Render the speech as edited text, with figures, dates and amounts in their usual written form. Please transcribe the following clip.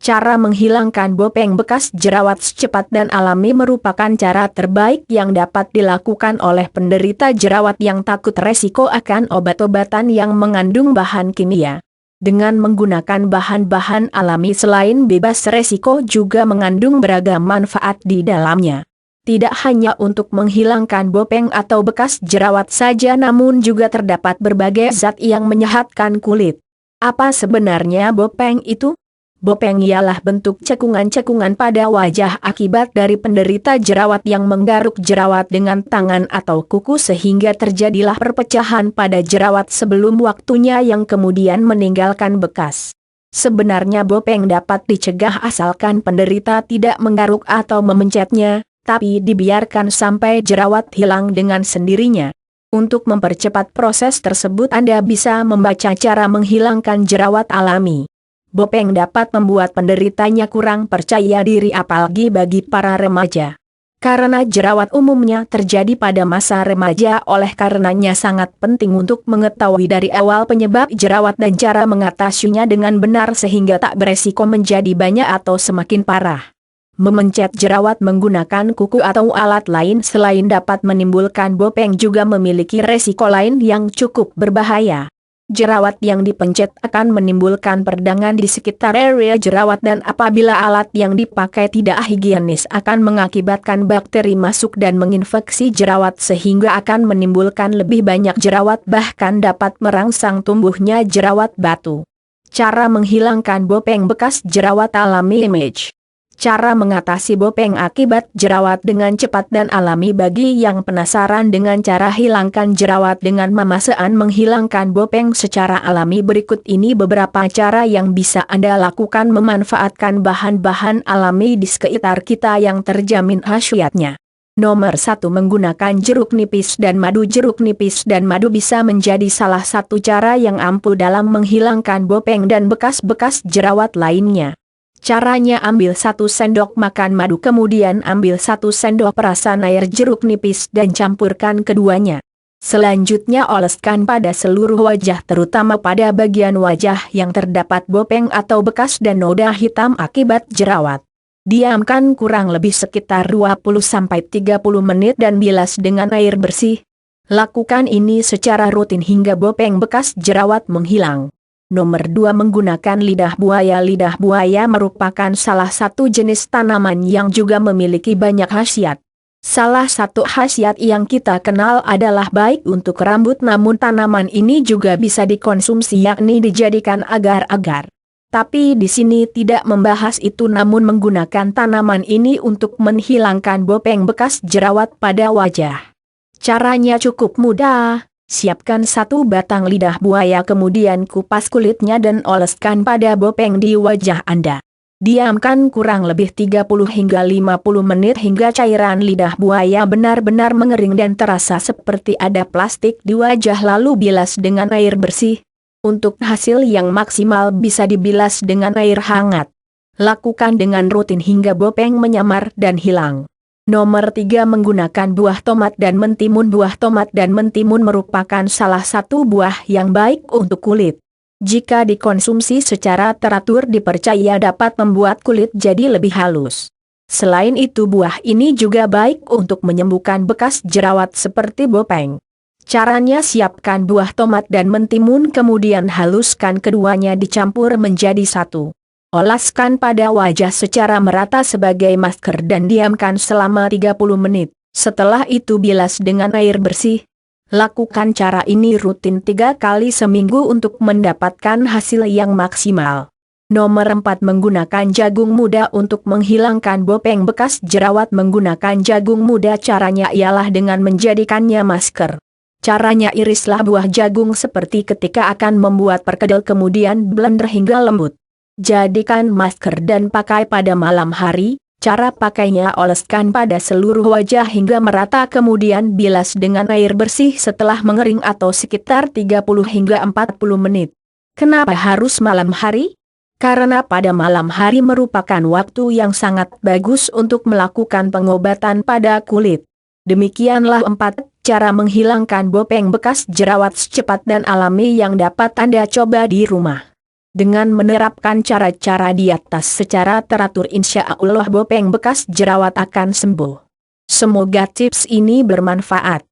Cara menghilangkan bopeng bekas jerawat secepat dan alami merupakan cara terbaik yang dapat dilakukan oleh penderita jerawat yang takut resiko akan obat-obatan yang mengandung bahan kimia. Dengan menggunakan bahan-bahan alami selain bebas resiko juga mengandung beragam manfaat di dalamnya. Tidak hanya untuk menghilangkan bopeng atau bekas jerawat saja namun juga terdapat berbagai zat yang menyehatkan kulit. Apa sebenarnya bopeng itu? Bopeng ialah bentuk cekungan-cekungan pada wajah akibat dari penderita jerawat yang menggaruk jerawat dengan tangan atau kuku sehingga terjadilah perpecahan pada jerawat sebelum waktunya yang kemudian meninggalkan bekas. Sebenarnya bopeng dapat dicegah asalkan penderita tidak menggaruk atau memencetnya, tapi dibiarkan sampai jerawat hilang dengan sendirinya. Untuk mempercepat proses tersebut Anda bisa membaca cara menghilangkan jerawat alami. Bopeng dapat membuat penderitanya kurang percaya diri apalagi bagi para remaja. Karena jerawat umumnya terjadi pada masa remaja oleh karenanya sangat penting untuk mengetahui dari awal penyebab jerawat dan cara mengatasinya dengan benar sehingga tak beresiko menjadi banyak atau semakin parah. Memencet jerawat menggunakan kuku atau alat lain selain dapat menimbulkan bopeng juga memiliki resiko lain yang cukup berbahaya. Jerawat yang dipencet akan menimbulkan peradangan di sekitar area jerawat dan apabila alat yang dipakai tidak higienis akan mengakibatkan bakteri masuk dan menginfeksi jerawat sehingga akan menimbulkan lebih banyak jerawat bahkan dapat merangsang tumbuhnya jerawat batu. Cara menghilangkan bopeng bekas jerawat alami image. Cara mengatasi bopeng akibat jerawat dengan cepat dan alami bagi yang penasaran dengan cara hilangkan jerawat dengan memasean menghilangkan bopeng secara alami berikut ini beberapa cara yang bisa Anda lakukan memanfaatkan bahan-bahan alami di sekitar kita yang terjamin khasiatnya. Nomor 1 menggunakan jeruk nipis dan madu. Jeruk nipis dan madu bisa menjadi salah satu cara yang ampuh dalam menghilangkan bopeng dan bekas-bekas jerawat lainnya. Caranya ambil 1 sendok makan madu kemudian ambil 1 sendok perasan air jeruk nipis dan campurkan keduanya. Selanjutnya oleskan pada seluruh wajah terutama pada bagian wajah yang terdapat bopeng atau bekas dan noda hitam akibat jerawat. Diamkan kurang lebih sekitar 20-30 menit dan bilas dengan air bersih. Lakukan ini secara rutin hingga bopeng bekas jerawat menghilang. Nomor 2 menggunakan lidah buaya. Lidah buaya merupakan salah satu jenis tanaman yang juga memiliki banyak khasiat. Salah satu khasiat yang kita kenal adalah baik untuk rambut namun tanaman ini juga bisa dikonsumsi yakni dijadikan agar-agar. Tapi di sini tidak membahas itu namun menggunakan tanaman ini untuk menghilangkan bopeng bekas jerawat pada wajah. Caranya cukup mudah. Siapkan 1 batang lidah buaya kemudian kupas kulitnya dan oleskan pada bopeng di wajah Anda. Diamkan kurang lebih 30 hingga 50 menit hingga cairan lidah buaya benar-benar mengering dan terasa seperti ada plastik di wajah lalu bilas dengan air bersih. Untuk hasil yang maksimal bisa dibilas dengan air hangat. Lakukan dengan rutin hingga bopeng menyamar dan hilang. Nomor 3 menggunakan buah tomat dan mentimun. Buah tomat dan mentimun merupakan salah satu buah yang baik untuk kulit. Jika dikonsumsi secara teratur dipercaya dapat membuat kulit jadi lebih halus. Selain itu buah ini juga baik untuk menyembuhkan bekas jerawat seperti bopeng. Caranya siapkan buah tomat dan mentimun kemudian haluskan keduanya dicampur menjadi satu. Oleskan pada wajah secara merata sebagai masker dan diamkan selama 30 menit. Setelah itu bilas dengan air bersih. Lakukan cara ini rutin 3 kali seminggu untuk mendapatkan hasil yang maksimal. Nomor 4 menggunakan jagung muda untuk menghilangkan bopeng bekas jerawat. Menggunakan jagung muda caranya ialah dengan menjadikannya masker. Caranya irislah buah jagung seperti ketika akan membuat perkedel kemudian blender hingga lembut. Jadikan masker dan pakai pada malam hari. Cara pakainya oleskan pada seluruh wajah hingga merata kemudian bilas dengan air bersih setelah mengering atau sekitar 30 hingga 40 menit. Kenapa harus malam hari? Karena pada malam hari merupakan waktu yang sangat bagus untuk melakukan pengobatan pada kulit. Demikianlah 4 cara menghilangkan bopeng bekas jerawat secepat dan alami yang dapat Anda coba di rumah. Dengan menerapkan cara-cara di atas secara teratur, insya Allah bopeng bekas jerawat akan sembuh. Semoga tips ini bermanfaat.